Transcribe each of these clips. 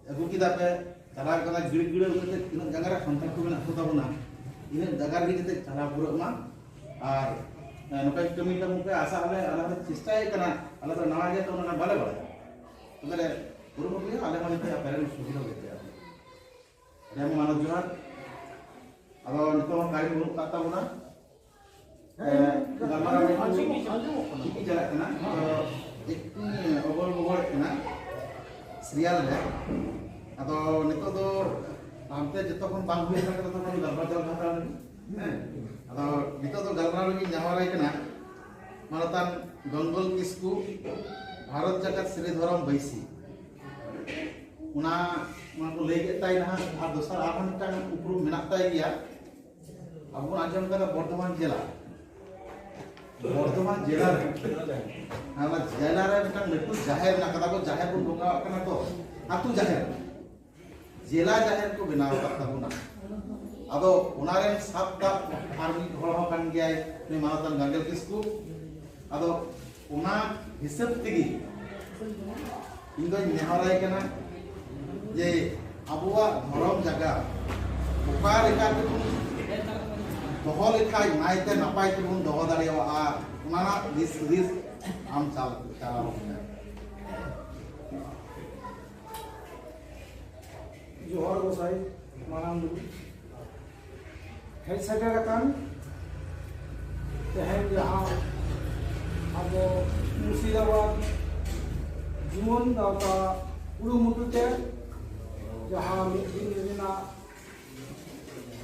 ᱟᱹᱜᱩ ᱠᱮᱫᱟ ᱯᱮ ᱪᱟᱞᱟᱣ ᱠᱟᱱᱟ ᱜᱤᱲ ᱠᱟᱛᱮ ᱛᱤᱱᱟᱹᱜ ᱡᱟᱭᱜᱟ ᱨᱮ ᱥᱟᱱᱛᱟᱲ ᱠᱚ ᱢᱮᱱᱟᱜ ᱠᱚ ᱛᱟᱵᱚᱱᱟ ᱤᱱᱟᱹᱜ ᱡᱟᱭᱜᱟ ᱨᱮᱜᱮ ᱡᱟᱛᱮ ᱪᱟᱞᱟᱣ ᱯᱩᱨᱟᱹᱜ ᱢᱟ ᱟᱨ ᱱᱚᱝᱠᱟ ᱠᱟᱹᱢᱤ ᱛᱟᱵᱚᱱ ᱯᱮ ᱟᱥᱟ ᱟᱞᱮ ᱞᱮ ᱪᱮᱥᱴᱟᱭᱮᱫ ᱠᱟᱱᱟ ᱟᱞᱮ ᱫᱚ ᱱᱟᱣᱟ ᱜᱮ ᱛᱚ ᱚᱱᱟ ᱵᱟᱞᱮ ᱵᱟᱲᱟᱭᱟ ᱛᱚᱵᱮ ᱠᱩᱨᱩᱢᱩᱴᱩᱭᱟ ᱟᱞᱮ ᱦᱚᱸ ᱡᱟᱛᱮ ᱟᱯᱮ ᱨᱮᱱ ᱥᱩᱵᱤᱫᱷᱟ ᱜᱮᱭᱟ ᱟᱹᱰᱤ ᱢᱟᱱᱚᱛ ᱡᱚᱦᱟᱨ ᱟᱫᱚ ᱱᱤᱛᱚᱜ ᱦᱚᱸ ᱠᱟᱹᱢᱤ ᱵᱟᱹᱱᱩᱜ ᱠᱟᱜ ᱛᱟᱵᱚᱱᱟ ᱜᱟᱞᱢᱟᱨᱟᱣ ᱪᱤᱠᱤ ᱪᱟᱞᱟᱜ ᱠᱟᱱᱟ ᱮᱠᱴᱩ ᱚᱜᱚᱞ ᱵᱚᱜᱚᱞ ᱠᱟᱱᱟ সিরিয়াল রে আদো নিতো তো আমতে যতক্ষণ বাং হয়ে থাকে ততক্ষণ গল্প চল কথা হ্যাঁ আদো নিতো তো গল্প লাগি যাওয়ারাই কেনা মানতান গঙ্গল কিসকু ভারত জাকাত শ্রীধরম বৈশি উনা উনাকে লই গে তাই না আর দোসর আরটা উপরু মেনাক তাই গিয়া আবু আজম কাদা বর্ধমান জেলা বর্ধমান জেলা রে আমরা জেলা রে একটা লটু জাহের না কাদা কো জাহের কো ঢোকা কানা তো আতু জাহের জেলা জাহের কো বেনাও কাতা বুনা আদো উনারেন সাতটা আর্মি হল কান গিয়াই নি মানতান গঙ্গল কিসকু আদো উনা হিসাব তেগি ইন্দো নেহারাই কানা যে আবুয়া ধরম জায়গা ওকা রেখা দহ লেখাই নাইতে নাপাই তেবুন দহ দাঁড়িয়েওয়া ওনারা রিস আম চালাবো जोहर गोसाई मानाम हेड सेटेरकान तेहेन जहाँ अब मुर्शिदाबाद जुमन दावता उड़ुमुटुते जहाँ मिदिन योजना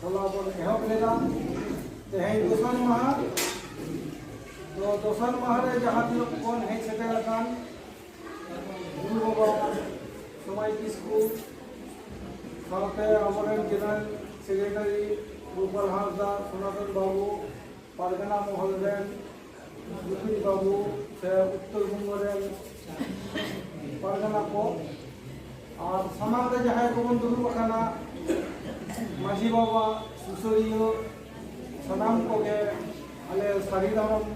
होला बन एहब लेदा तेहेन दोसर माह तो दोसर माह रे जहाँ तिलक कोन हेड सेटेरकान गुरु बाबा समय किसको साथे हमारे जनरल सेक्रेटरी गोपाल हांसदा सनातन बाबू पारगना महल रेन विपिन बाबू से उत्तर बंग रेन पारगना को और समाज रे जहां को बन दुरु बखाना माझी बाबा सुसरियो सनाम को गे आले सारीदाम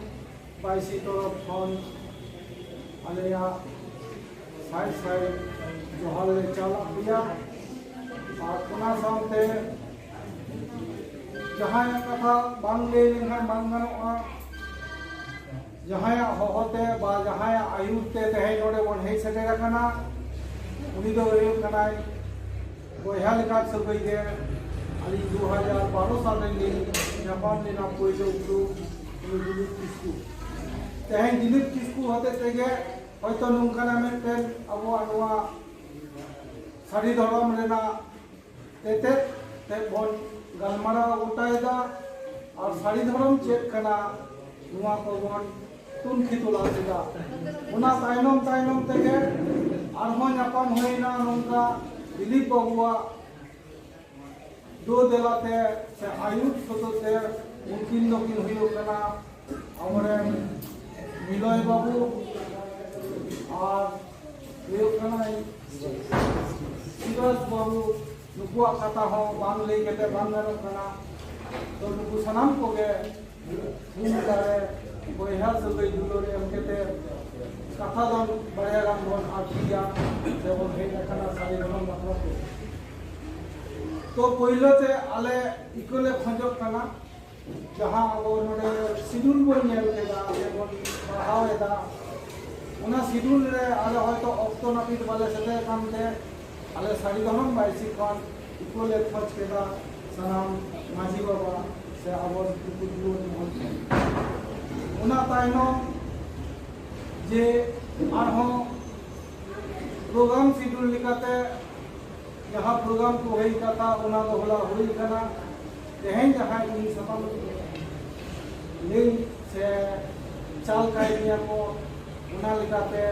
बाईसी तरफ फोन आले या साइड साइड जोहार रे चाला पिया और पुना सामते जहाँ कथा बांग ले लेना बांग गनोआ जहाँ होते बा जहाँ आयुते तेहे नोडे बन हे सेटेरा कना उनी दो रे कनाय बोया लेका सबई दे अली 2012 साल रे जापान ने ना कोई जो उनी दिलीप किस्कू तेहे दिलीप किस्कू होते तेगे হয়তো নুনকানা মেটেন আবো আনোয়া সারি ধরম রেনা तेते ते बोन गलमारा उठाएदा और सारी धर्म चेक करना नुआ को बोन तुनखी तुला सेदा उना ताइनम तेगे आरहों यापन होइना नोंका दिलीप बाबुआ दो देलाते से आयुष सदते उनकिन लोकिन हुयो कना हमरे मिलोय बाबू और हुयो कना सिराज बाबू नुकुआ खाता हो बांग ले के बांग गनो कना तो नुकु सनाम को गे भूम करे बोया सबे दुलोरे हमके कथा दन बड़े राम बोन आखिया से बोन हे कना सारी रमन मतलब तो पहिलो ते आले इकोले खंजक कना जहां वो नोडे शिड्यूल बोन नेल केदा से बोन पढ़ावेदा उना शिड्यूल रे आले होयतो ऑक्टो नापित वाले सते कामते आले सारी धरम बाईसी खान इकोले खर्च केदा सनाम माझी बाबा से आवर कुकुदुन होते उना ताइनो जे आरहो प्रोग्राम शिड्यूल लिखाते यहाँ प्रोग्राम को होई कथा उना तो होला होई कना तेहेन जहां इन सतम ले से चाल कायनिया को उना लिखाते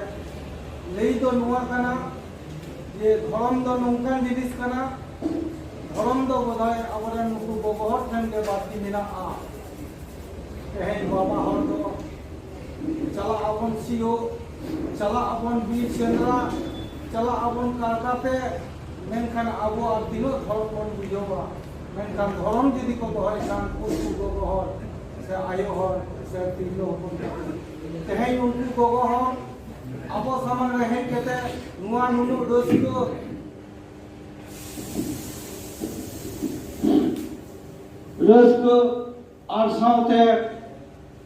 लेई तो नुआ कना ये धर्म दो नौकान जिनिस कना धर्म दो बधाय अबरे नुकु बगहर ठन के बाती मिना आ तेहेन बाबा हर दो चला अपन सीओ चला अपन बीर चंद्रा चला अपन कारकाते मेनखान आबो आ दिनो धर्म कोन बुझोबा मेनखान धर्म जदि को बहय खान उनको बगहर से आयो हर से तिलो अपन तेहेन उनको बगहर अब सामान रहे केते नुआ नुनु दोस्तो रस्क और साउते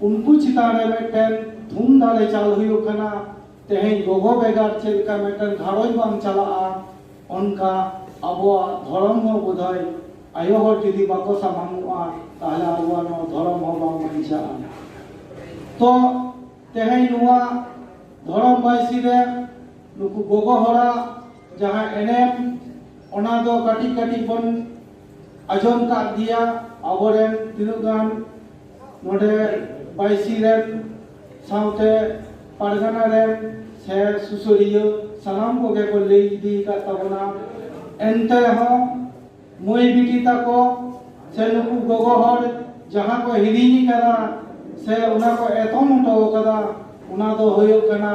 उनको चितारे मिटन धूम दाले चाल हुई कना तेहें गोगो बेगार चलका मिटन घारोज बांग चला उनका अबो धर्म हो बुधाई आयो हो जुदी बाको सामांगुआ ताहले अबो नो धर्म हो बांग मंचा तो तेहें नुआ धर्म बाइसी रे नुकु गोगो हरा जहां एनेम ओना दो काटी काटी बन आजम का दिया अबोरेन तिनुगान नोडे बाइसी रेन साउते पारगना रेन से सुसुरियो सलाम को के को ले दी का तबना एंते हो मोई बिटी तको से नुकु गोगो हर जहां को हिरिनी करा से उना को एतो मोटो कदा उना दो होयो कना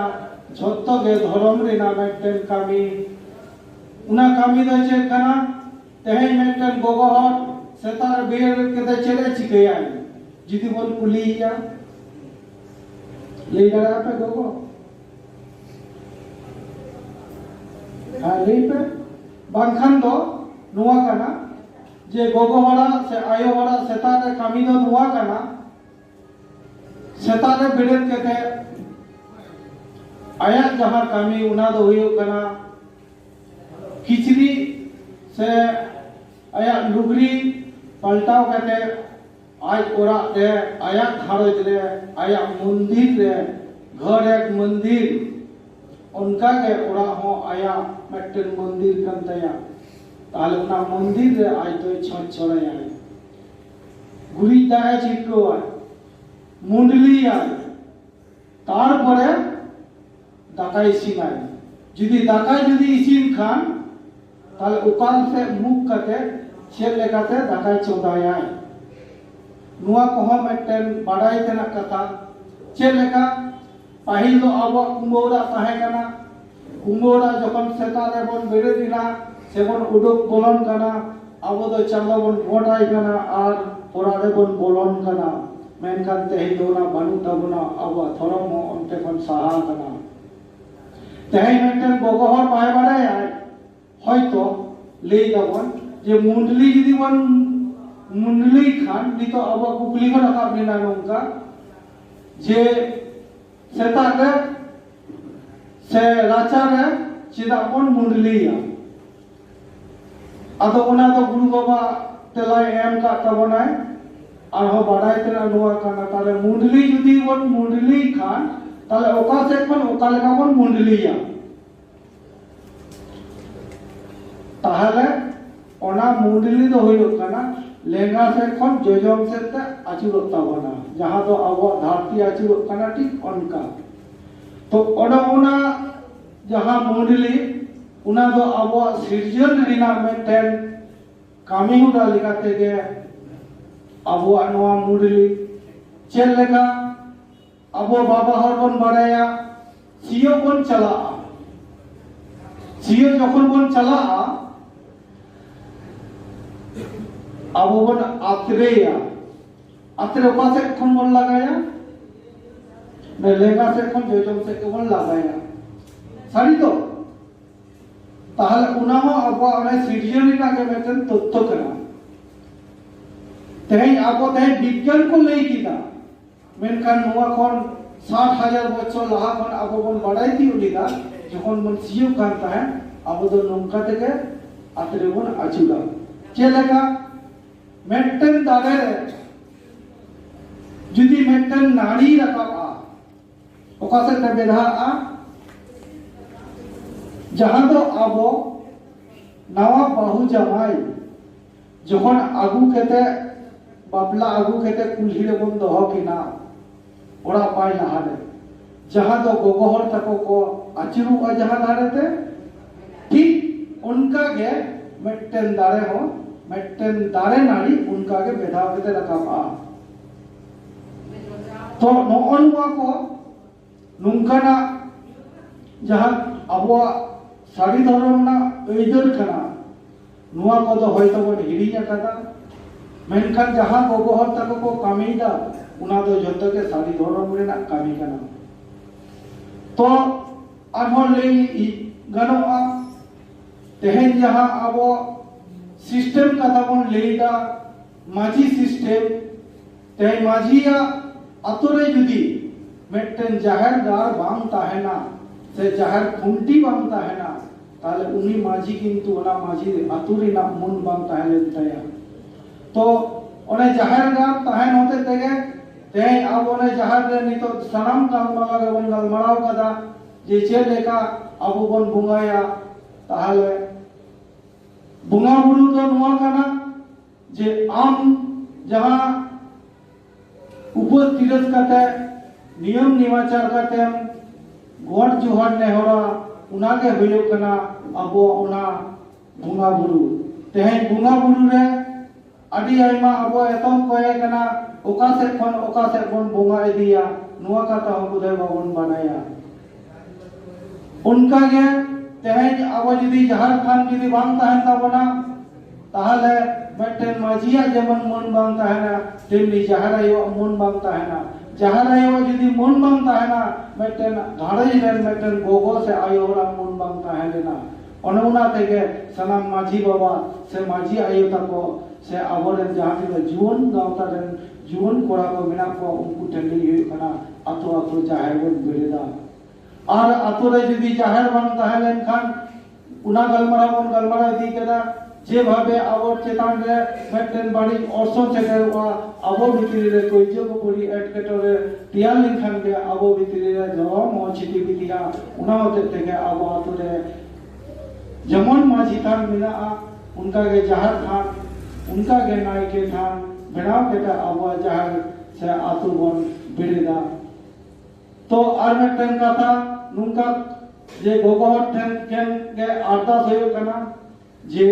झोत्तो गे धर्म रेना मेटन कामी उना कामी दो चे कना तेहे मेटन गोगो हर सेतार बेर के चले चिकया जुदी बोल कुलिया ले लगा पे गोगो ले पे बांखान दो नुआ कना जे गोगो हरा से आयो हरा सेतार कामी दो नुआ कना सेतार बेर के आया जहां कामी उना दो हुयो कना किचरी से आया लुगरी पलटाव करते आज ओरा दे आया धारोज रे आया मंदिर रे घर एक मंदिर उनका के ओरा हो आया मेटन मंदिर कन तया ताले उना मंदिर रे आज तो छन छड़े आए गुरी दाए चिको आए मुंडली आए तार परे दाकाई सिनाई जुदी दाकाई जुदी इसिन खान ताले उकाल से मुख करते चेल लेकाते दाकाई चौदाया नुआ कोहो मेटन बाडाई तेना कथा चेल लेका पाहिल दो आबो कुंबोरा ताहे कना कुंबोरा जखन सेतारे बन बेरे दिना सेबन उडुक बोलन कना आबो दो चांदा बन बोटाई कना आर पोरारे बन बोलन कना मेनखान तेहि दोना बानु तबुना आबो थरम ओंते कोन साहा कना तेहि मेटन गोगोहर पाए बाडाई आय হয়তো লেই দাবন যে মুন্ডলি যদি বন মুন্ডলি খান নিতো আবা কুকলি को রাখা আপনি না নঙ্কা যে সেটাকে সে রাচারে চিদা বন মুন্ডলিয়া আদো ওনা তো গুরু বাবা তেলাই এম কা তবনায় আর হো বাড়াই তেনা নোয়া কানা তাহলে মুন্ডলি যদি বন মুন্ডলি খান তাহলে ওকা সে কোন ওকা লেখা বন মুন্ডলিয়া ताहले ओना मुंडली दो होयो कना लेंगा से खन जोजम से त आचुरो तावना जहां दो अब धरती आचुरो कना ठीक उनका तो ओना जहां मुंडली उना दो अब सृजन रिना मेटन कामी हुडा लिकाते गे अब नवा मुंडली चेल लेका अब बाबा हर बन बड़ाया सियो बन चला सियो जखन बन चला अब बन आत्रेया आत्रे का से कौन बन लगाया ने लेगा से कौन जोजम से कौन लगाया सारी तो ताहले उना हो अब अने सृजनिका के मेटन तत्व कना तेही आको तेही विज्ञान को ले कीता मेनखान नुआ कोन 60,000 बच्चों लहा कोन अब बन बड़ाई थी उलिदा जखन बन सियो कांता है अब दो नंका तेके आत्रे बन आचुरा चलेगा मेटन दागे जुदी मेटन नाड़ी रखा ओका से तबेधा जहां तो अब नवा बाहु जमाई जखन आगु केते बापला आगु केते कुल्ही रे बन दो किना ओरा पाई नहारे जहां तो गोगोहर तको को आचिरु आ जहां दारेते ठीक उनका के मेटन दारे हो मेटन दारे नाड़ी उनका के बेधाव केते रखा तो नोअनवा को नुंकाना जहां अबो साड़ी धर्म ना एदर कना नुआ को दो होय तो बन हिरिया कदा मेनखान जहां गोगोहर तक को कामीदा उना दो जत्तो के साड़ी धर्म रे ना कामी कना तो आरहन ले गनोआ तेहेन जहां अबो सिस्टम कथा बन लेदा माझी सिस्टम ते माझिया अतोरे जुदी मेटन जाहिर गार बांग ताहेना से जाहिर खुंटी बांग ताहेना ताले उनी माझी किंतु ओना माझी अतुरी ना मुन बांग ताहेले तया तो ओने जाहिर गार ताहेन होते तेगे ते अब ओने जाहिर रे नितो सनम गलमाला गे बन गलमालाव कदा जे चे लेका अबो बन बुंगाया ताहले बुंगा बुरु तो नुआ काना जे आम जहां उपज तिरस कते नियम निमाचार कते गोड जोहर नेहरा उनागे हुयो कना अबो ओना बुंगा बुरु तेहेन बुंगा बुरु रे अडी आइमा अबो एतम कोए कना ओका से बन बुंगा इदिया नुआ कता हम बुदे बाबन बनाया उनका गे तेहेन अबो जदी जहार खान जदी बांग ताहेन ताबना ताहले मेटन माझिया जेमन मन बांग ताहेना तेमनी जहारायो मन बांग ताहेना जहारायो जदी मन बांग ताहेना मेटन घाड़ई रेन मेटन गोगो से आयोरा मन बांग ताहेना ओनोना तेगे सनाम माझी बाबा से माझी आयो ताको से आबोरेन जहां के जीवन गावता रेन जीवन कोड़ा को मेना को उनको टेंडी हुई कना अतो अतो जाहिर बन बेरेदा और अतो रे जदी जाहिर बांग ताहेलेन खान उना गलमरा दी केदा जे भाबे आबो चेतान रे मेटन बाड़ी औरसो चेतेवा आबो भितरी रे कोई जो बड़ी एटकेटरे तियाल लिखान के आबो भितरी रे जो मो छिटी बितिया उना होते तेगे आबो आतो रे जमन माझी थान मिना उनका के जहार थान उनका के नाय के थान बनाव केटा आबो जहार से आतो बन बेरेदा तो आर मेटन कथा नुनका जे गोगोहर ठेन केन के अरदास होयो कना जे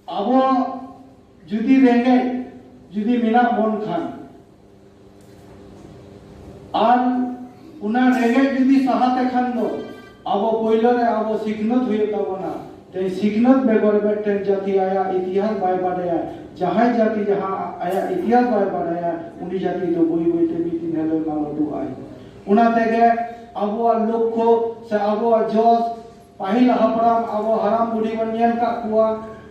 आबो जुदी रेंगे जुदी मिना बन खान आर उना रेंगे जुदी सहाते खान दो आबो पहिलो रे आबो सिखनत हुयो ताबना ते सिखनत बेगर बेटन जाति आया इतिहास बाय बाडया जहां जाति जहां आया इतिहास बाय बाडया उनी जाति तो बोई बोई ते बितिन हेलो नालटू आय उना तेगे आबो लक्ष्य से आबो जोस पाहिल हापराम आबो हराम बुढ़ी बनियन का कुआ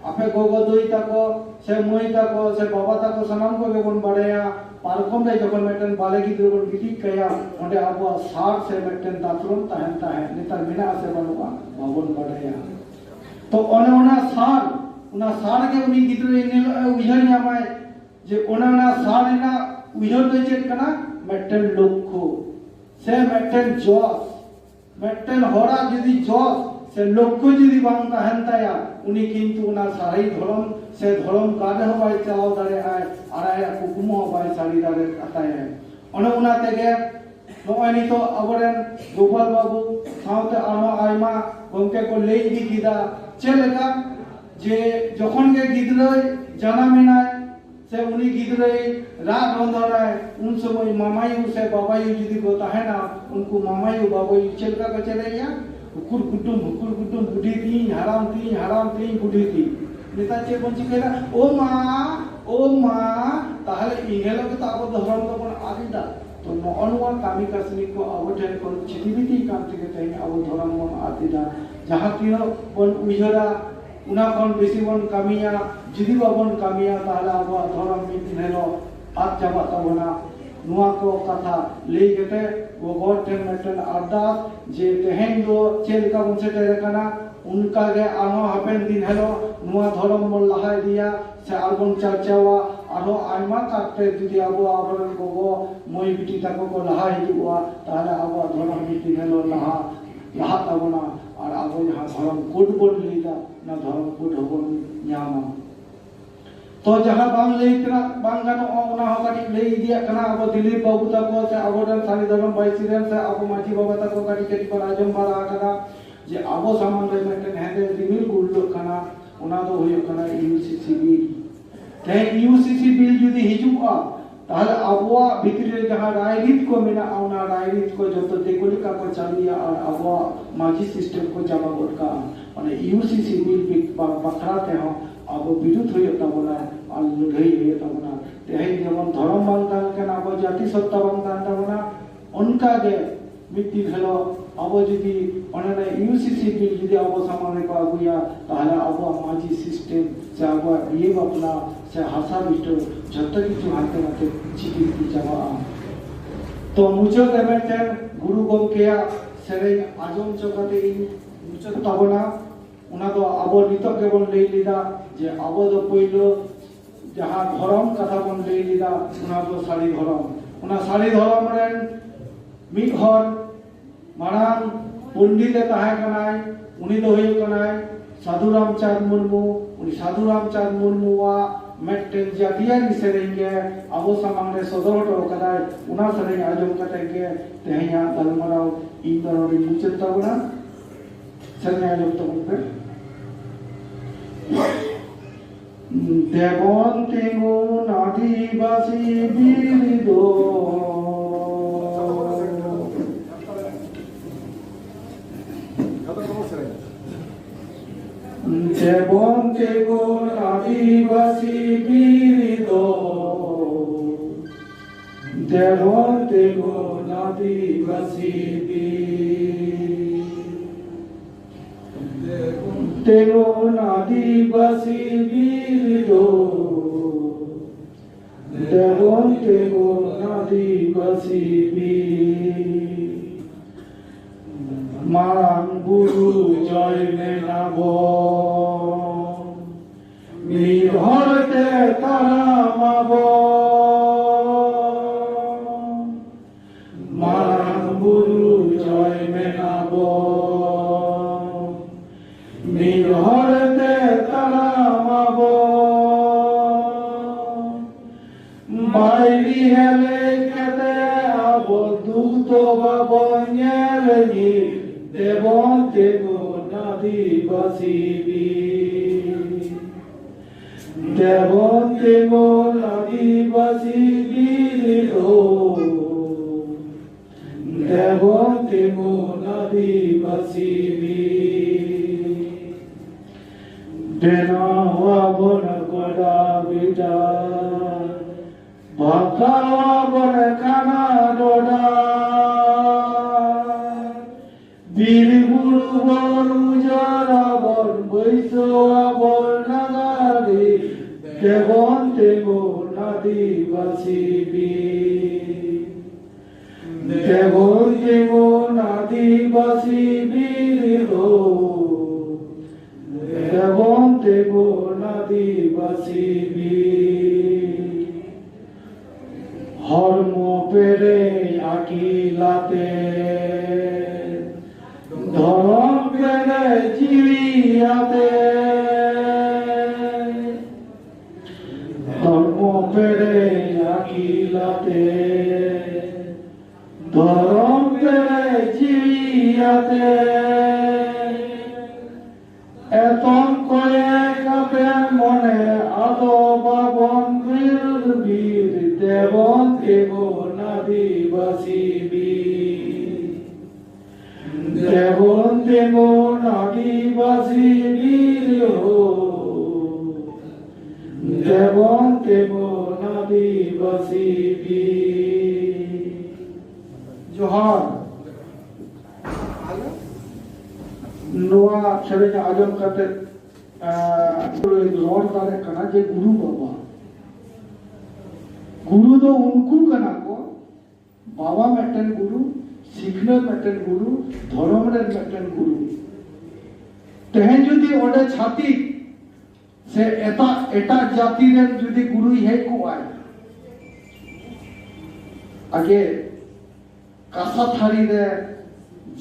आपे गोगो दुई तको से मुई तको से बाबा तको सनाम को गेबन बाडया पारकम रे जखन मेटन बाले की दुरबन बिति कया ओंडे आबो सार से मेटन दातरम ताहेन नितर बिना से बनवा बाबन बाडया तो ओना सार के उनी गिद्रे नेलो उजर न्यामाय जे ओना सार ना उजर दे चेत कना मेटन लक्ष्य से मेटन जोस मेटन होरा जदी जोस से लक्ष्य जदी बांग ताहेन ताया उनी किंतु उना सारी धर्म से धर्म कादे हो बाय चाव दारे आय आराय कुकुम हो बाय सारी दारे अताय ओना उना तेगे नोय नि तो अबरेन गोपाल बाबू साउते आनो आयमा गमके को लेई दी किदा चलेका जे जखन के गिद्रय जनामिनाय से उनी गिद्रय रात बंधराय उन समय मामायु से बाबायु जदी को ताहेना उनको मामायु बाबायु चलका का चलेया हुकुर कुटुम बुढ़ी थी हराम थी बुढ़ी थी नेता चे बंची केला ओ मां ताहले इहेलो के ताबो धरम तो बन आदिदा तो नॉनवा कामी कसनी को अवठन को छिटिबिति काम के तई अब धरम मन आदिदा जहां तीनो बन उजरा उना कोन बेसी बन कामिया जिदी बन कामिया ताहले अब धरम मिन हेलो आज जाबा तबना नुआ को कथा ले केते वो गोटेन मेटन अरदास जे तेहेन दो चेल का बन से कना उनका गे आनो हापेन दिन हेलो नुआ धरम मन लहाय दिया से आलबन चर्चावा आरो आइमा काटे जुदी आबो आबरन गोगो मोय बिटी ताको को लहाय हिजुआ ताले आबो धरम बिटी हेलो लहा तबना और आबो जहां धरम कोड बोल लीदा ना धरम कोड होबन न्यामा तो जहां बांग लेकना बांग गानो ओना हो गाडी ले दिया कना अब दिलीप बाबू तको से अबोडन सानी धरम बाइसिरन से अब माजी बाबा तको गाडी केटी पर आजम बारा कना जे आबो सामान रे मेटन हेदे दिमिल गुल्लो कना ओना दो होयो कना यूसीसी बिल ते यूसीसी बिल जुदी हिजुआ ताहले आबोआ भितरी जहां रायरीत को मेना ओना रायरीत को जतो तेकोलिका को चालिया और आबोआ माजी सिस्टम को जाबा गोटका माने यूसीसी बिल बखराते हो अब विरुद्ध हुई तबना और लड़ाई हुई तबना तेहे जेमन धर्म बांग तान केना अब जाति सत्ता बांग तान तबना उनका गे मिट्टी हेलो अब जुदी ओने यूसीसी बिल जुदी अब सामने को आगुया ताहले अब माजी सिस्टम से अब ये बपला से हासा बिटो जत्तो किछु हाते नाते चिकी की जावा तो मुझे देमेटेन गुरु गोमकेया सेरेन आजम चोकाते मुझे ताबना उना तो अब नितक केबल लई लिदा जे अब दो पहिलो जहां धर्म कथा बन लई लिदा उना तो सारी धर्म उना सारी धर्म रेन मिद हर मारांग पंडित ताहे कनाय उनी दो होय कनाय साधु रामचंद्र मुर्मू उनी साधु रामचंद्र मुर्मुवा मेटेन जातियारी सेरेंगे अब सामने सदर हटो कदाय उना सेरेंग आजम कतेगे तेहया गलमराव इन दरोरी मुचत ताबना सेरेंग आजम तबुनपे देवन तेगो आदिवासी बिरदो देवन तेगो आदिवासी बिरदो देवन तेगो आदिवासी तेगो आदिवासी बिरदो देवन तेगो आदिवासी मारांग गुरु जय मेनाब मिरहरते तारामाब मारांग गुरु जय मेनाब मिरहरते तारामाब बाइरी हेले केते अब दुख बाबन्यालगी देवन तेगो आदिवासी देवन तेगो आदिवासी बिरदो देवन तेगो आदिवासी देना वन गोड़ा बिटा भाका वन खाना डोडा बीर गुरु बरु जरा बर बैसोआ बर नगारी देवन तेगो आदिवासी देवन तेगो आदिवासी बिरदो देवन तेगो आदिवासी हर्म पेरे आकिलाते धर्म पेरे जीवियाते धर्म पेरे आकिलाते धर्म पेरे जीवियाते एतम करे कपे मने आदो बाबन बीर देवन तेगो आदिवासी देवन तेगो आदिवासी देवन तेगो आदिवासी जोहार नोआ सेरेंग आजम कते रोड दारे कना जे गुरु बाबा गुरु दो उनको कना को बाबा मेटन गुरु सीखने मेटन गुरु धर्म रे मेटन गुरु तेहे जुदी ओडे छाती से एटा जाति रे जुदी गुरु हे को आय आगे कासा थारी रे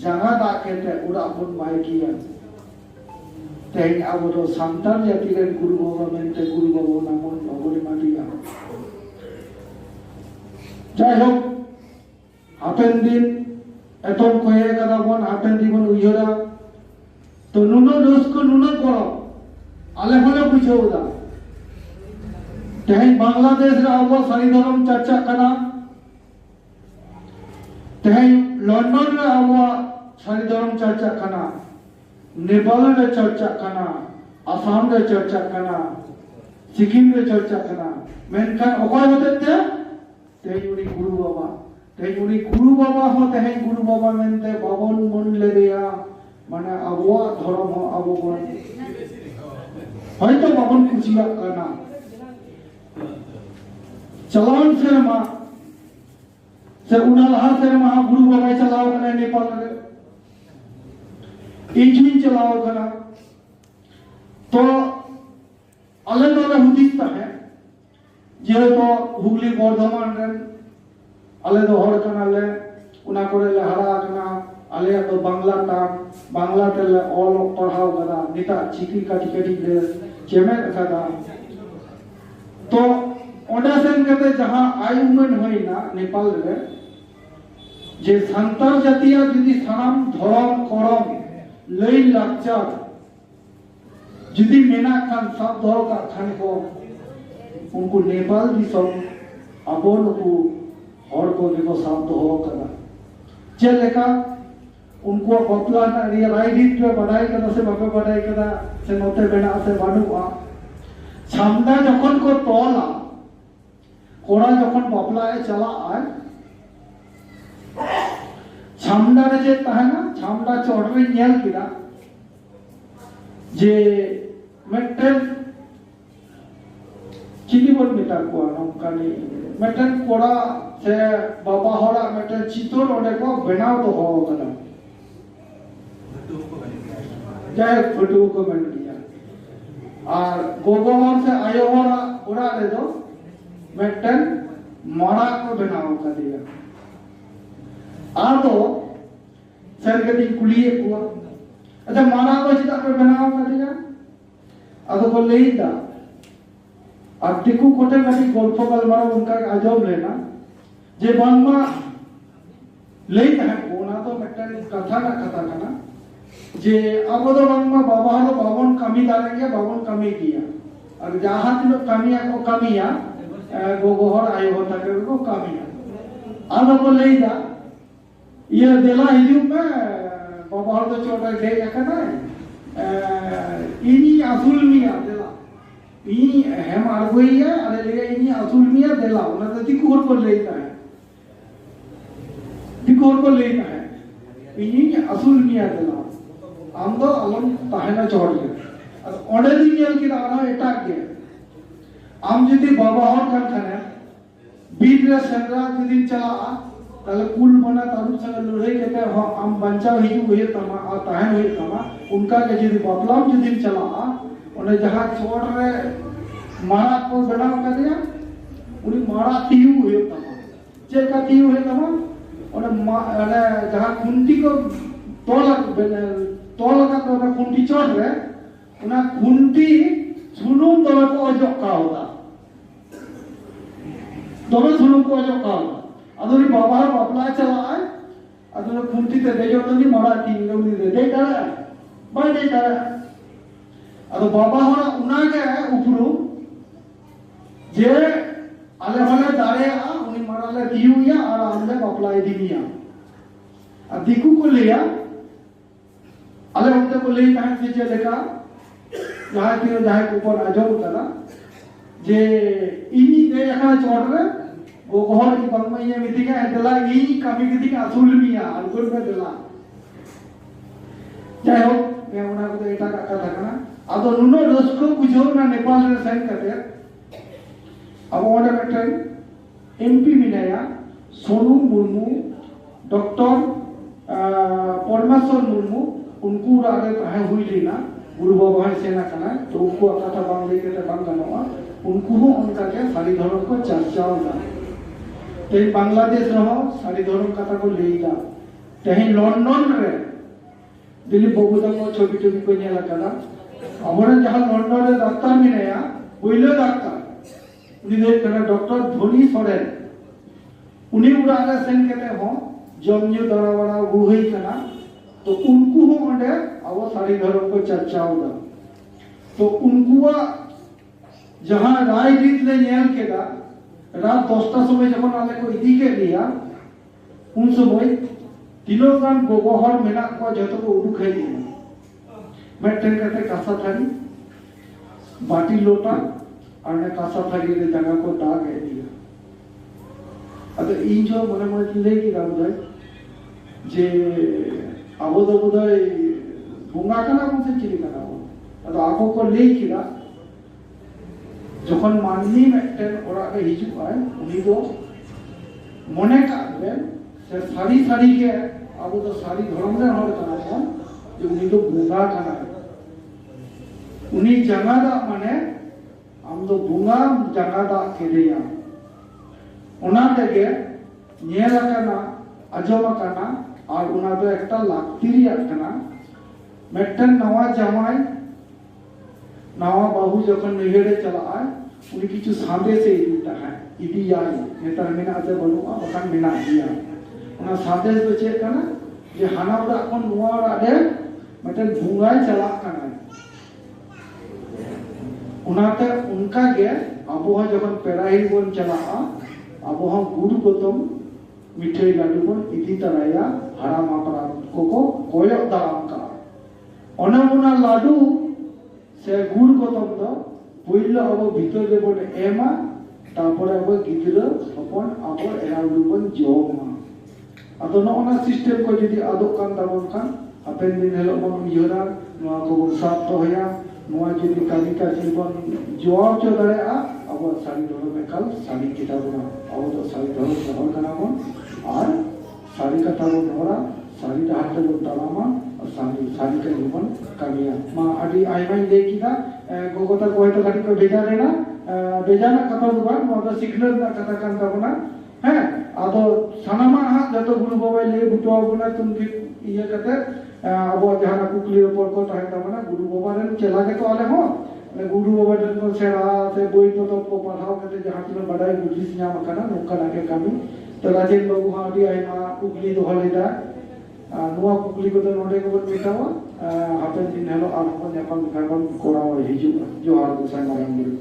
जगह दाकेते उड़ा बुन माइकिया तेहे अब तो संतान जाति रे गुरु बाबा मेनते गुरु बाबा नामन भगोरी माटिया যাই হোক হাপেন দিন এতন কয়ে কথা বন হাপেন দিবন উইহরা তো নুনো দোষকো নুনো পড়ো আলে হলে বুঝাও দা তেহেন বাংলাদেশ রে আবো সারি ধরম চর্চা কানা তেহেন লন্ডন রে আবো সারি ধরম চর্চা কানা নেপাল রে চর্চা কানা আসাম রে চর্চা কানা সিকিম রে চর্চা কানা মেনখান অকয় হতে তেউরি गुरु बाबा तेज उनी गुरु बाबा हो तेज गुरु बाबा मेनते बाबन मन लेया माने अबो धर्म हो अबो बन हयतो बाबन कुचिया करना चलान सेरमा से उनालहा सेरमा गुरु बाबा चलाव कने नेपाल रे इंजिन चलाव कना तो अले नोले हुदिस ताहे जे तो हुगली बर्धमान रे अले दो हर कनाले उना करे ले हरा कना अले तो बांग्ला तेले ऑल पढ़ाव कदा निता चिकी का टिकेटी ले चेमे कदा तो ओडा सेन कते जहां आयुमन होइना नेपाल रे जे संतान जातिया जुदी सानाम धरम करम लई लाचार जुदी मेना खान सब दो का खान को उनको नेपाल दिसम अबो नुकु और को देखो साफ तो हो करा चल लेका उनको बपला ना रिया राइडिट पे बढ़ाई कदा से बापे बढ़ाई कदा से नोते बेना से बानुआ छामदा जखन को तोला कोड़ा जखन बपला ए चला आय छामदा रे जे ताहना छामदा चोड़रे नेल किदा जे मेटल चिनी बोल मिटा को नमकानी मेटल कोड़ा से बाबा होड़ा मेटल चितोर ओडे को बनाव तो हो कदा जाय फोटो को बन दिया और गोगोहर से आयो होड़ा ओड़ा रे दो मेटल मारा को बनाव कर दिया आदो सरगती कुलिए को अच्छा मारा को चिता को बनाव कर दिया आदो को लेइदा अब दिकु कोटे कभी गोल्फ गलमारा उनका आजब लेना जे बांगमा लेइदा है कोना तो मेटल कथा ना कथा करना जे अब तो बांगमा बाबा हलो बावन कमी डालेंगे बावन कमी किया और जहां तिनो कमिया को कमिया गोगोहर आयो होता के को कमिया आदो को लेइदा ये देला हिजू में बाबा हलो तो छोटा दे एकना इनी असुल मिया देला ini hem argoiya ada lega ini asulmiya dela ona to dikur ko leita hai ini asulmiya dela amdo alam tahena chod ge ode din yel ki ana eta ge am jodi baba hor kan khane bir re sendra jodi chala tale kul bana taru sang lurhai kete am bancha hiju he tama a tahen he tama unka ke jodi bablam jodi chala उन्हें जहाँ छोड़ रहे मारा को बनाव कर दिया उन्हें मारा तीयू हुए तमा चेक का तीयू हुए तमा उन्हें जहाँ कुंटी को तोला का तो उन्हें कुंटी छोड़ रहे उन्हें कुंटी सुनुम दोनों को अजोक का होता दोनों सुनुम को अजोक का होता अदुरी बाबा बापला चला है अदुरी कुंटी ते देजो तो नहीं मारा तीयू लोग नहीं दे डरा बाय दे डरा अब बाबा होना उनागे उपरू जे आले वाले दारे उन्हीं मराले दियू या और आले बापला दिनिया अब दिकू को लिया आले उनके को ले कहां से जे देखा जहां की जहां के ऊपर आजो करा जे इनी दे यहां छोड़ रहे वो गोहर की बंग में ये मिथिका दला ई कमी की असूल मिया अलगुर में दला जय हो मैं उना को एटा का कथा करना आदो नुनो रसको बुझो ना नेपाल रे सेन करते अब ओडे बेटन एमपी मिनाया सोनू मुर्मू डॉक्टर परमेश्वर मुर्मू उनको आगे कहे हुई लेना गुरु बाबा सेना कना तो उनको कथा बांग लेके ते बांग गनवा उनको हो उनका के सारी धर्म को चर्चाओ ना ते बांग्लादेश रहो सारी धर्म कथा को लेगा ते लंदन रे दिल्ली बबुदा को छोटी छोटी को नेला कना हमारे जहां लंदन रे डाक्टर मिनाया पहिलो डाक्टर उनी दे कना डॉक्टर धोनी सोरेन उनी उड़ागा सेन केते हो जमजू दरावड़ा गुहई कना तो उनको हो अंडे अब सारी धर्म को चर्चा होगा तो उनको जहां राय रीत ले नेल केदा रात 10टा समय जब आले को इदी के लिया उन समय तीनों गान गोगोहर मेना को जतो को उडु खाई दिया मैं टेन करते कासा थाली बाटी लोटा और ने कासा थाली रे जगह को दाग है दिया अदो इन जो मने मने ले की गाम दय जे आबो दो बुदाय बुंगा कना को से चिली कना अदो आको को ले किदा जखन माननी मेटेन ओरा के हिजु आय उनी दो मने का से सारी सारी के आबो तो सारी धर्म रे हर कना को जे उनी दो बुंगा कना उनी जंगादा माने आम दो बुंगा जंगादा केदेया ओना तेगे नेल कना अजोम कना और उना दो एकटा लाक्तिरिया कना मेटन नवा जमाई नवा बाहू जखन नैहरे चला आय उनी किछु सादे से इदिता है इदियाई नेतर मेना से बनुआ बखान मेना दिया उना सादे दो चे कना जे हाना ओरा कोन नुआ ओरा रे मेटन भुंगाय चला कना उनाते उनका गे अबो जखन पेराही बोन चला अबो हम गुरु गोतम मिठाई लाडू बोन इदी तराया हरा मापरा को कोयो दाम का ओना लाडू से गुड़ गोतम दो पहिला अब भीतर दे बोन एमा तापर अब गिदरा अपन अब एराउडू बोन जोमा अदो नोना सिस्टम को जदी आदो कान ताबन खान अपेन दिन हेलो बोन योरा नोआ को बोन साफ तो होया नोआ जदी काली का जीवन जवाब चो दरे अब सारी धरो में कल सारी किताबना अब तो सारी धरो सहल कना बोन और सारी कथा बोन धरा सारी हाथ बोन तालामा सारी सारी का जीवन कामिया मा आदि आइमाई ले किदा गोगोता को तो गाड़ी को भेजा देना भेजाना कथा दुबा मोदा सिग्नल ना कथा कान ताबना हैं आदो सानामा हा जतो गुरु बाबा ले बुटो बना तुम भी ये कते अब जहां कुकली ऊपर को ताहे ताबना गुरु बाबा रे चला के तो आले हो गुरु बाबा रे को सेरा से बोई तो को पढ़ाओ के जहां तुम बड़ाई बुद्धि न्याम कना नोका लागे कामी तो राजेन बाबू हा आदि आइमा कुकली दो हलेदा नुआ कुकली को तो नोडे को बन बेटावा हापेन दिन हेलो आर को नेपाल खाबन कोराव हिजु जोहार गोसाई माराम गुरु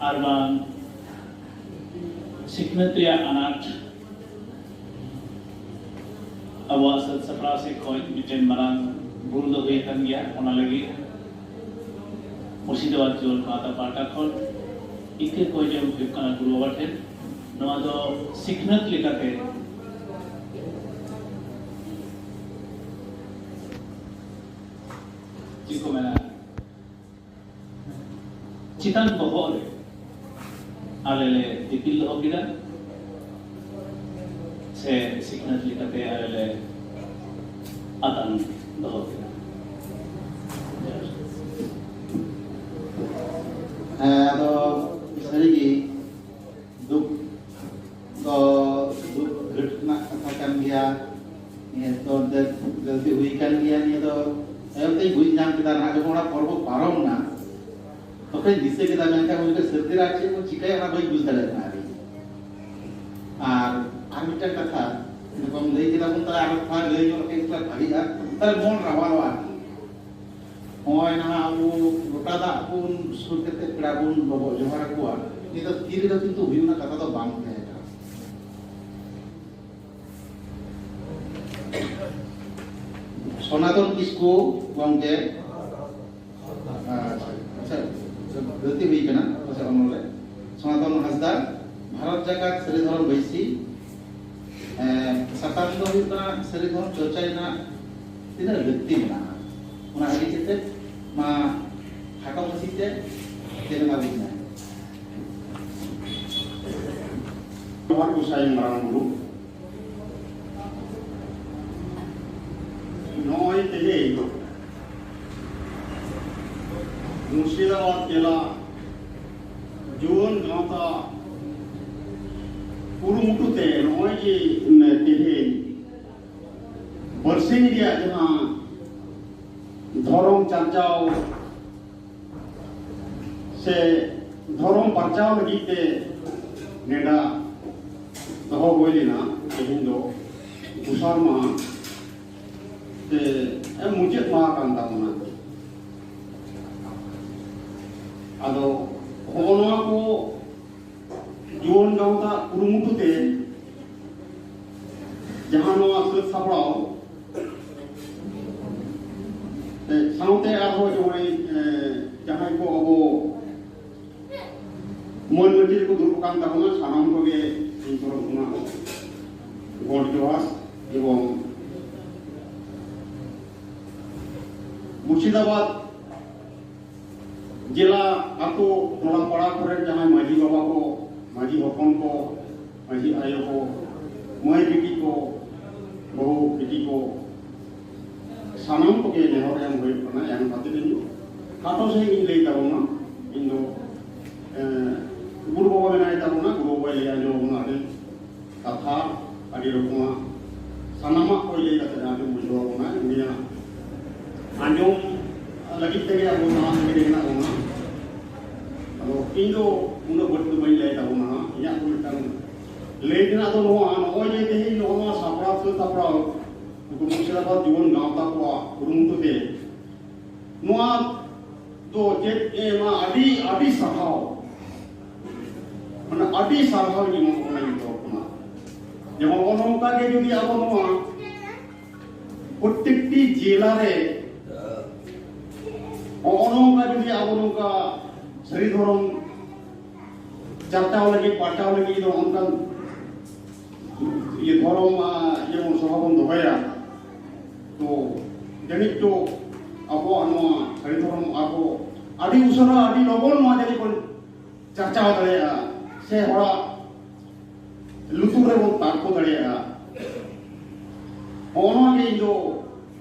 आरबान सिकनत्रिया अनाट अवा सत सपरा से खोय मिटेन मारांग बुल दो बेतन गया ओना लगी मुर्शिदाबाद जोल खाता पाटा खोल इके कोई जो कना गुरु बाटे नवा दो सिकनत लेकाते जिसको मैंने चितान बहोल आलेले दिपिल हो गिरा से सिकनत लिखते आलेले आतन दो गिरा तो सरीगी दुख घटना कथा kan dia ये तो गलती हुई kan dia ni तो एवं बुझ नाम के ना जो मोड़ा पर्व पारम ना तो फिर दिसे के दाम का मुझे सर्दी राचे वो चिकाय ना भाई बुझ दले ना रे आर मिटा कथा हम ले के दाम तला आर था ले जो के तला भाई आ तर मोन रावावा होय ना वो लोटा दा पुन सुर केते पेड़ा बुन बबो जोहार कुआ नि तो तीर दा किंतु हुई ना कथा तो बांग है सनातन किसको गंगे अच्छा गलती हुई कना अच्छा अमले सनातन हासदा भारत जगत श्रीधरन बैसी साताम दो हुई कना श्रीधरन चर्चा ना तिना व्यक्ति ना उना आदि चेते मा हाका मसीते तेना बिना हमार गोसाई माराम गुरु नॉय तेहे मुर्शिदाबाद जिला जुवन गांवता कुरुमुटुते नॉय जी तेहे बरसिंग रिया जहां धर्म चर्चाओ से धर्म बचाव लगी ते नेडा दहो गोइलिना तेहिन दो दुसार मा मुझे मा कांता मना आदो होनवा को जीवन गांवता कुरुमुटुते जहां नवा सत सापड़ाओ साउते आरो जोई जहां को अबो मन मंदिर को दुर्ग कान ताबना सानाम को गे इन तरह गुना गॉड जोहार एवं मुर्शिदाबाद जिला आतो टोला पड़ा करे जहां माजी बाबा को माजी हपन को माजी आयो को माई बेटी को बहु बेटी को सानाम को गे नेहर एम होय कना एम खातिर इन काटो से इन ले ताबना इन दो गुरु बाबा बनाए ताबना गुरु बाबा ले आजो ना दे कथा आदि रकमा सानामा को ले कते आजो बुझो ना इंडिया आजो लगी तेगे अब ना मेरे ना होना अब इंदो उनो बटु बई ले ताबना या कुलटन लेकिन तो नो आन ओ जे ते नो नो सापड़ा तो तापड़ा को मुर्शिदाबाद जीवन गांवता को उरुमुतु दे नो तो जे ए मा आदि सभाव माने आदि सभाव नि मो कोना तो कोना जेमन ओनोका के जदि अब नो प्रत्येकटी जिला रे ओनोका जदि अब नोका सरी धरम चर्चाव लगी पाटाव लगी तो उनका ये धरम ये सभाबन दोया तो जनित तो अब सरी धरम अब आदि उसरा आदि लगन मा जदि कोन चर्चा दड़ेया से हरा लुतुर रे बन ताको दड़ेया ओनो के जो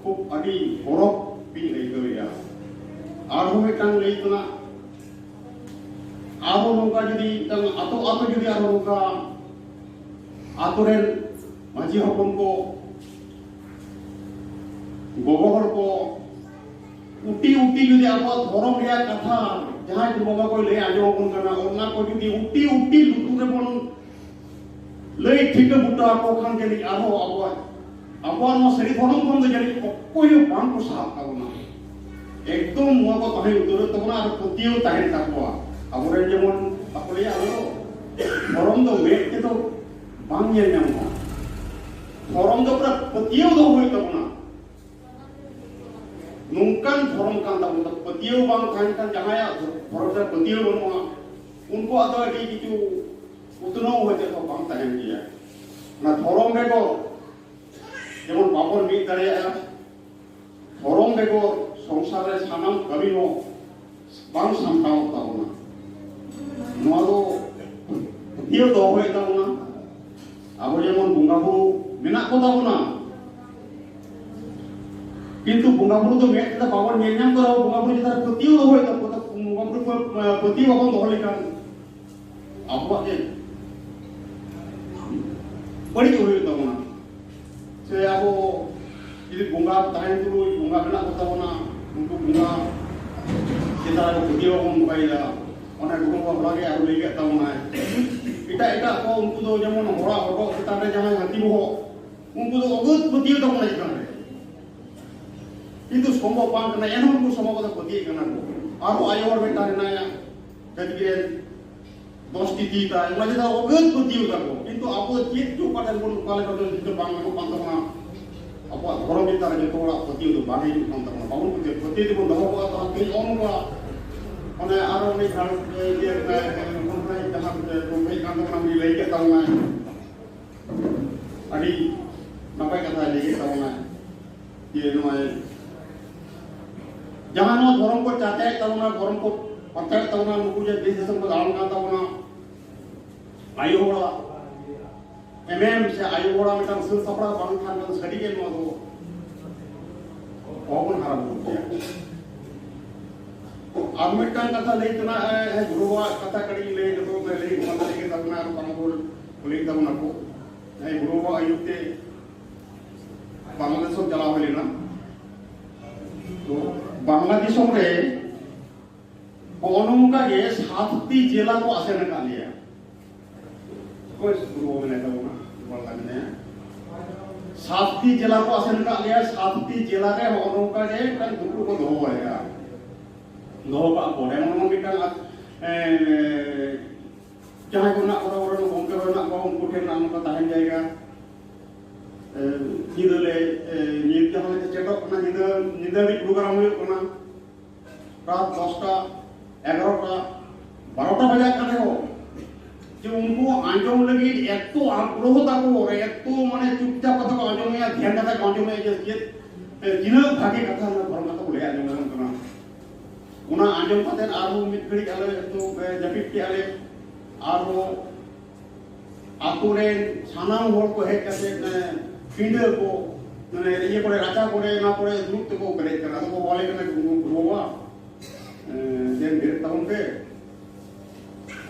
खूब आदि गौरव भी लैया आरो मिटांग लैतना आरो नोका जदि तंग आतो जदि आरो नोका आतो रे माजी हपन को गोगोहर को उटी जदि आबो धरम रे कथा जहां को बाबा को ले आजो कोन करना ओना को जदि उटी लुतु रे बन लई ठीक बुटा को खान जदि आरो आबो नो सरी धरम कोन जदि कोयो बांग को साफ काबना एकदम मुआ को तहे उतरे तबना आरो पतियो ताहे ताकवा अब रे जेमन अपले आरो धरम दो मेट के तो बांग ये नाम धरम दो पूरा पतियो दो होय तबना नुंकान धरम कान तबना पतियो बांग थान कान जहाया धरम से पतियो बनवा उनको आदो एडी किछु उतनो होते तो बांग ताहे दिया ना धरम रे को जेमन बाबन मी दरेया धरम रे को संसार रे सानाम कवि नो बांग सामटाव ताबना नो दो दियो दो होय ताबना अब जेमन बुंगा बुरु मेना को ताबना किंतु बुंगा बुरु तो मेट ता बावन नेन्याम करो बुंगा बुरु जता पतियो दो होय ता बुंगा बुरु को पति बाबन दो लेकान अब के बड़ी होय ताबना से अब यदि बुंगा ताहेन तुरु बुंगा मेना को ताबना उनको Bunga kita video mobile ona guru lagi aru lagi tahu na ita ko unku do jemon hora horo kita re jangan hati boho unku do ogut video tahu na ikan itu sombo pang kena yang unku sombo ko poti kana aru ayor beta na ya kadire dosti tita image da ogut video tahu কিন্তু apo chit tu pada pun kale ko itu bang ko pantona apa orang kita aja tu orang peti itu bagi nonton bangun peti itu pun dah apa tak kini orang apa mana orang ni kalau dia konflik jangan konflik kantor kami lagi tahu na adi nampai kata lagi tahu na dia namanya jangan orang ko catai tahu na orang ko pakai tahu na muku je desa sempat alam kan tahu na ayo orang से आयु बड़ा में तंग सुन सपड़ा बांग खान में सड़ी के no तो ओपन हराम हो गया अब में तंग कथा ले इतना है गुरुवा कथा कड़ी ले तो मैं ले मतलब के तब ना पंगोल बोले तब ना को है गुरुवा आयुक्ते बांग्लादेश को चला हुए ना तो बांग्लादेश में ओनों का ये 7 जिला को आसे निकाल लिया कोई गुरुवा में नहीं था ना 7 जिला को आसन का लिया 7 जिला रे होनो का जे kan दुकु को दो है दो का कोडे मन मिटा जहां को ना और उनके ना को उनको के नाम का ताहन जाएगा निदले निद जहां से चेकअप ना निद भी प्रोग्राम हुई कोना रात 10टा 11टा 12टा बजे का हो যে উনকু আঞ্জম লাগি এত আগ্রহ তাকো এত মানে চুপচাপ কথা কো আঞ্জমে ধ্যান কথা কো আঞ্জমে যে জিনা ভাগে কথা না ধর্ম কথা বলে আঞ্জম না ওনা আঞ্জম কথা আর মিট ঘড়ি আলে তো জাপিট কে আলে আর আতুরে সানাম হল কো হেক কাছে পিন্ডে কো মানে ইয়ে করে রাজা করে না করে দুধ কো করে করা তো বলে কেন গোবা দেন বের তাউন पे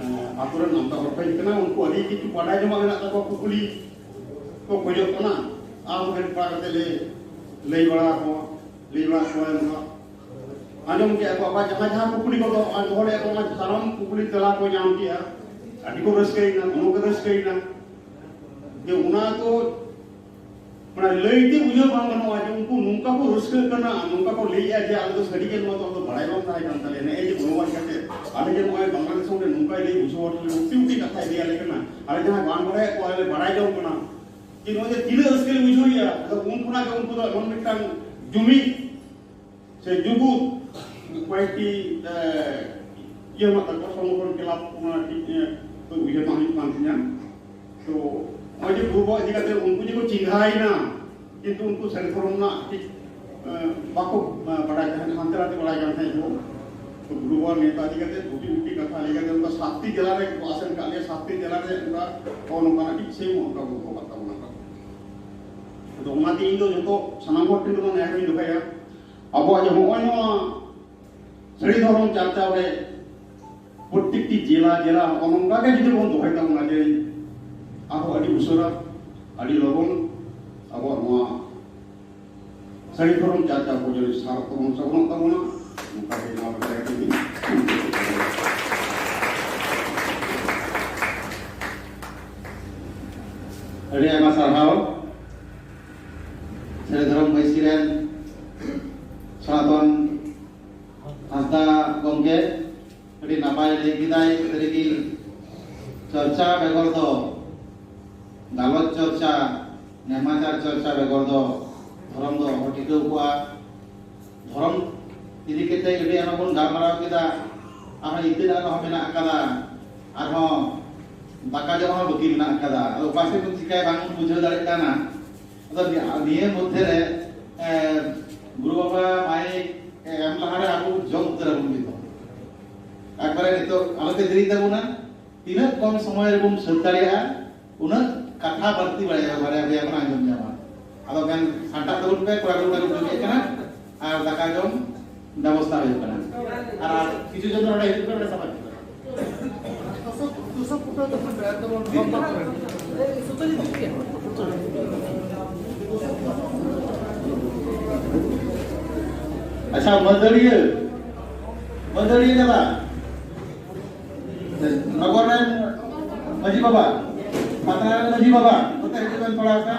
aturan namta horpai kena unku adi kitu padai joma kena ta ko kuli ko kojok kana am ben parate lei bala ko na anjom ke apa apa jangan kuli ko to an hole ko ma saram kuli tela ko nyam kia adi ko raskai na ono ko raskai na je una to mana lei ti ujo bang no aja unku nungka ko raskai kana nungka ko lei aja aldo sadi ke no to badai bang thai kan tale ne je bolowan kate ale je moy bangladesh sone nungka lei ujo uti katha dia le kana ale jaha gan bore ko ale badai jom kana ki no je tile raskai ujo ya to unku na ke unku do non mitang jumi se jubu kuaiti ye mata ko somon kelap na to ujo mani pantinya to aje bubo jikate unku je ko cinghai na কিন্তু उनको central ना बाको बड़ा जहां अंतराते बड़ा जहां है जो तो ग्रुवर नेता जी कहते छोटी मोटी कथा लेकर उनका साथी जिला रे आसन का ले साथी जिला रे उनका और उनका ठीक से उनका को पता उनका तो उना ती इंदो जो तो सनाम होट टिंदो ने हमी दुखाया अब आज होय नो सड़ी धरम चर्चा रे प्रत्येकटी जिला जिला उनका के जुदी बोन दुखाय ता उना जे आको अडी उसरा अडी लगन अब नवा सड़ी धरम चर्चा को जो सार को सबन तबना उनका के नाम बताया कि अरे आमा सारहाव सड़ी धरम बैसिरेन सनातन हासदा गमके अड़ी नापाय लई किदाय तरीकी चर्चा बेगर दो गालत चर्चा नेमाचार चर्चा बेगर दो धर्म दो हटिके हुआ धर्म इदी केते इदी आना बन गालमाराव केदा आहा इतिदा हो मेना कादा आरो दाका जमा बकी मेना कादा अदो पासे को चिकाय बांग बुझो दाड़े काना अदो निये मध्य रे गुरु बाबा माय एम लहारे आबो जम उतरा बन दितो एकबारे नितो आलोते देरी ताबुना तीना कम समय रे बन सत्तारिया उना कथा बर्ती बड़े बारे अबे अपन आंजम जामा आदो गान साटा तबुन पे कोरा कोरा दुगे कना आर दाका जम व्यवस्था होय कना आर किछु जन ओडा हित करे सफा तो सब पुटो तो एकदम बम्बा करे ए सुतली दिखे अच्छा मदरिये जला नगरन मजी बाबा पतना मजी बाबा होता है थोड़ा सा